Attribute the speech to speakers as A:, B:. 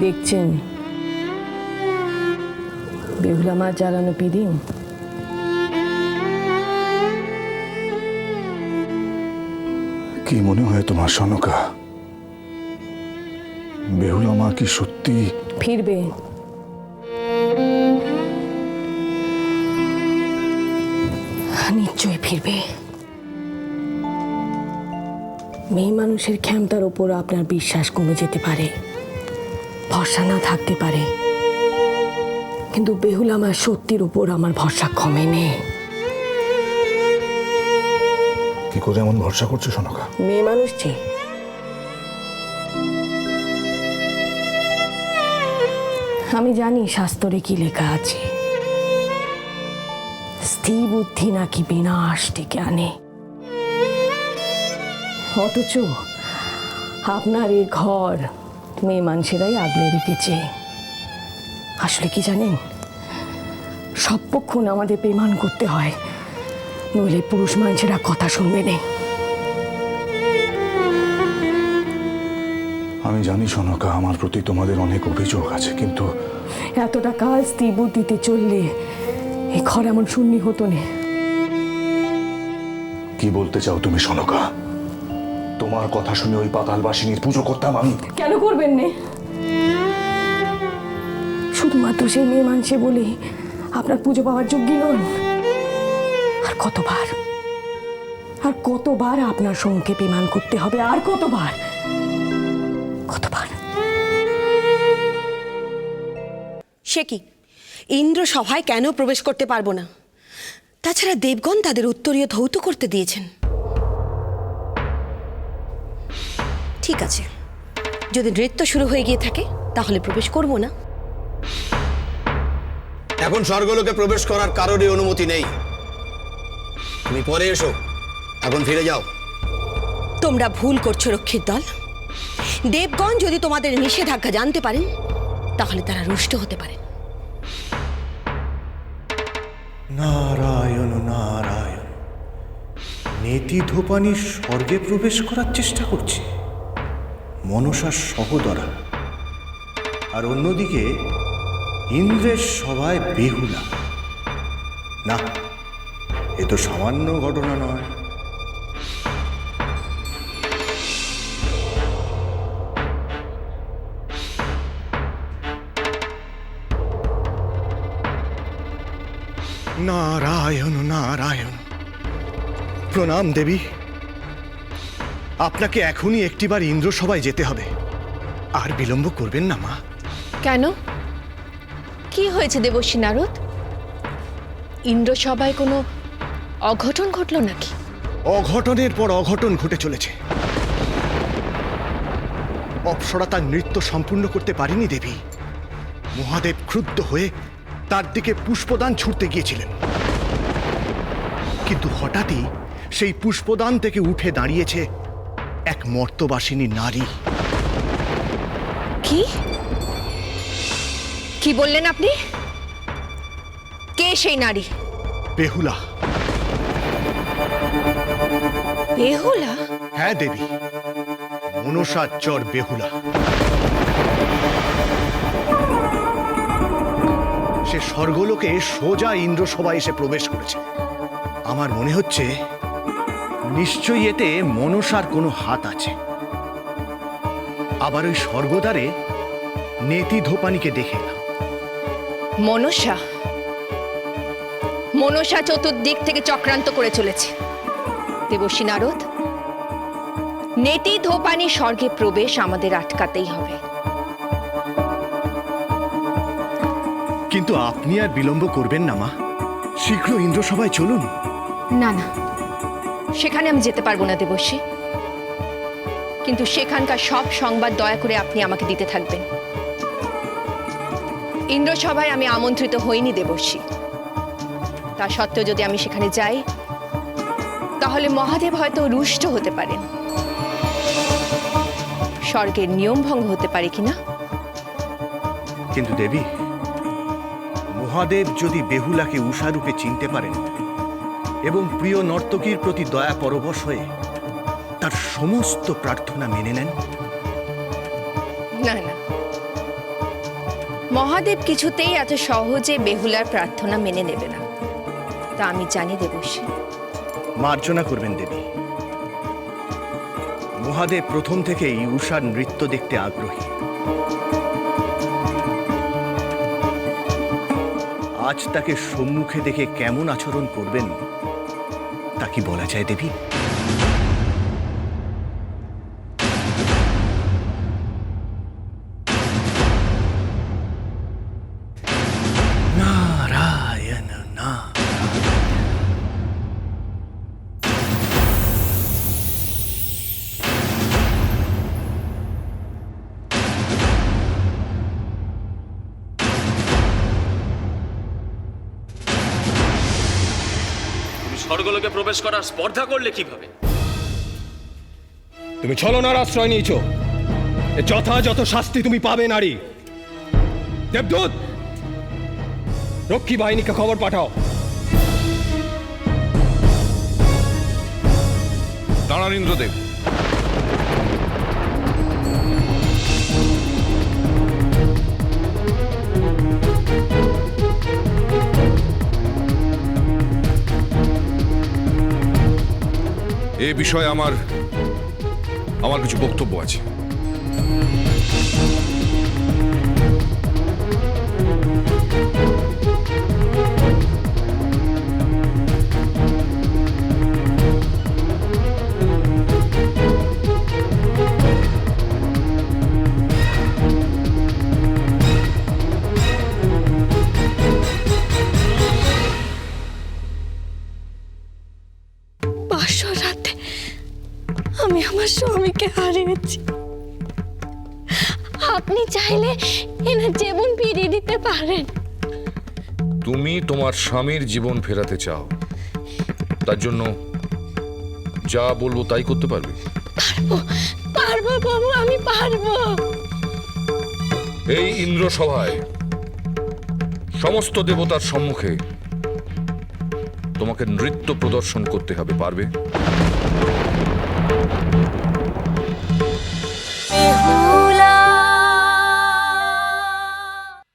A: দেখছেন? বেহুলা মাছ জ্বালানো পিদিম।
B: কি মনে হয় তোমার সনকা? বেহুলা মা কি সত্যি
A: ফিরবে? নিশ্চয়ই ফিরবে। মেয়ে মানুষের ক্ষমতার ওপর আপনার বিশ্বাস কমে যেতে পারে, ভরসা না থাকতে পারে, কিন্তু বেহুলা মার সত্যির উপর আমার ভরসা কমে নেই।
B: কি করে এমন ভরসা করছো সনকা?
A: মেয়ে মানুষ যে, আমি জানি শাস্ত্রে কি লেখা আছে, স্থির বুদ্ধি নাকি বিনাশ ডেকে আনে। অথচ আপনার এই ঘর মেয়ে মানুষেরাই আগলে রেখেছে। আসলে কি জানেন, সবক্ষণ আমাদের প্রমাণ করতে হয়, নইলে পুরুষ মানুষেরা কথা শুনবে না।
B: আমি জানি সনকা, আমার প্রতি তোমাদের অনেক অভিযোগ আছে, কিন্তু
A: এতটা কাল স্থির বুদ্ধিতে চললে এই ঘর এমন শূন্য হতো না।
B: কি বলতে চাও তুমি সনকা? তোমার কথা শুনে ওই পাতালবাসিনীর পুজো করতাম আমি?
A: কেন করবেন না? শুধুমাত্র সেই মেয়ে মানছে বলে আপনার পুজো পাওয়ার যোগ্য নন। আর কতবার, আর কতবার আপনার সঙ্গে প্রমাণ করতে হবে? আর কতবার, কতবার?
C: সে কি, ইন্দ্র সভায় কেন প্রবেশ করতে পারবো না? তাছাড়া দেবগণ তাদের উত্তরীয় ধৌত করতে দিয়েছেন। ঠিক আছে, যদি নৃত্য শুরু হয়ে গিয়ে থাকে তাহলে প্রবেশ করব না।
D: এখন স্বর্গলোকে প্রবেশ করার কারোরই অনুমতি নেই। তুমি পরে এসো, এখন ফিরে যাও।
C: তোমরা ভুল করছো রক্ষীর দল। দেবগণ যদি তোমাদের নিষেধাজ্ঞা জানতে পারেন তাহলে তারা রুষ্ট হতে পারেন।
E: নারায়ণ নারায়ণ, নেতি ধোপানি স্বর্গে প্রবেশ করার চেষ্টা করছে মনসার সহোদরা, আর অন্যদিকে ইন্দ্রের সভায় বেহুলা। না, এ তো সামান্য ঘটনা নয়। নারায়ণ নারায়ণ, প্রণাম দেবী। আপনাকে এখনই একটিবার ইন্দ্রসভায় যেতে হবে, আর বিলম্ব করবেন না মা।
F: কেন, কি হয়েছে দেবর্ষী নারদ? ইন্দ্রসভায় কোনো অঘটন ঘটল নাকি?
E: অঘটনের পর অঘটন ঘটে চলেছে। অপ্সরা তার নৃত্য সম্পূর্ণ করতে পারেনি দেবী। মহাদেব ক্রুদ্ধ হয়ে তার দিকে পুষ্পদান ছুঁড়তে গিয়েছিলেন, কিন্তু হঠাৎই সেই পুষ্পদান থেকে উঠে দাঁড়িয়েছে এক মর্তবাসিনী নারী।
F: কি কি বললেন আপনি? কে সেই নারী?
E: বেহুলা।
F: বেহুলা?
E: হ্যাঁ দেবী, মনসার চর বেহুলা। সে স্বর্গলোকে সোজা ইন্দ্রসভায় এসে প্রবেশ করেছে। আমার মনে হচ্ছে নিশ্চয়ই এতে মনসার কোনো হাত আছে। আবার ওই স্বর্গদ্বারে নেতি ধোপানিকে দেখে এলাম।
F: মনসা? মনসা চতুর্দিক থেকে চক্রান্ত করে চলেছে দেবর্ষী নারদ। নেতি ধোপানি স্বর্গে প্রবেশ আমাদের আটকাতেই হবে।
E: কিন্তু আপনি আর বিলম্ব করবেন না মা, শীঘ্র ইন্দ্রসভায় চলুন।
F: না না, সেখানে আমি যেতে পারবো না দেবর্ষী। কিন্তু সেখানকার সব সংবাদ দয়া করে আপনি আমাকে দিতে থাকবেন। ইন্দ্রসভায় আমি আমন্ত্রিত হইনি দেবর্ষী। তা সত্ত্বেও যদি আমি সেখানে যাই তাহলে মহাদেব হয়তো রুষ্ট হতে পারেন। স্বর্গের নিয়ম ভঙ্গ হতে পারে কিনা।
E: কিন্তু দেবী, মহাদেব যদি বেহুলাকে উষারূপে চিনতে পারেন এবং প্রিয় নর্তকীর প্রতি দয়া পরবশ হয়ে তার সমস্ত প্রার্থনা মেনে নেন।
F: না না, মহাদেব কিছুতেই এত সহজে বেহুলার প্রার্থনা মেনে নেবে না, তা আমি জানি দেবর্ষী।
E: মার্জনা করবেন দেবী। মহাদেব প্রথম থেকেই উষার নৃত্য দেখতে আগ্রহী। আজ তাকে সম্মুখে দেখে কেমন আচরণ করবেন তা কি বলা যায় দেবী? নারায়ণ না।
G: তুমি স্বর্গলোকে প্রবেশ করার স্পর্ধা করলে কিভাবে?
H: তুমি ছলনার আশ্রয় নিয়েছ, এর যথাযথ শাস্তি তুমি পাবে নারী। দেবদূত, রক্ষী বাহিনীকে খবর পাঠাও।
B: দাঁড়ান ইন্দ্রদেব। এ বিষয়ে আমার কিছু বক্তব্য আছে।
A: বাসর রাতে আমি আমার স্বামীকে হারিয়েছি। আপনি চাইলে এনার জীবন ফিরিয়ে দিতে পারেন।
I: তুমি তোমার স্বামীর জীবন ফেরাতে চাও, তার জন্য যা বলবো তাই করতে পারবে?
A: পারবো বাবু, আমি পারবো।
I: এই ইন্দ্র সভায় সমস্ত দেবতার সম্মুখে তোমাকে নৃত্য প্রদর্শন করতে হবে, পারবে?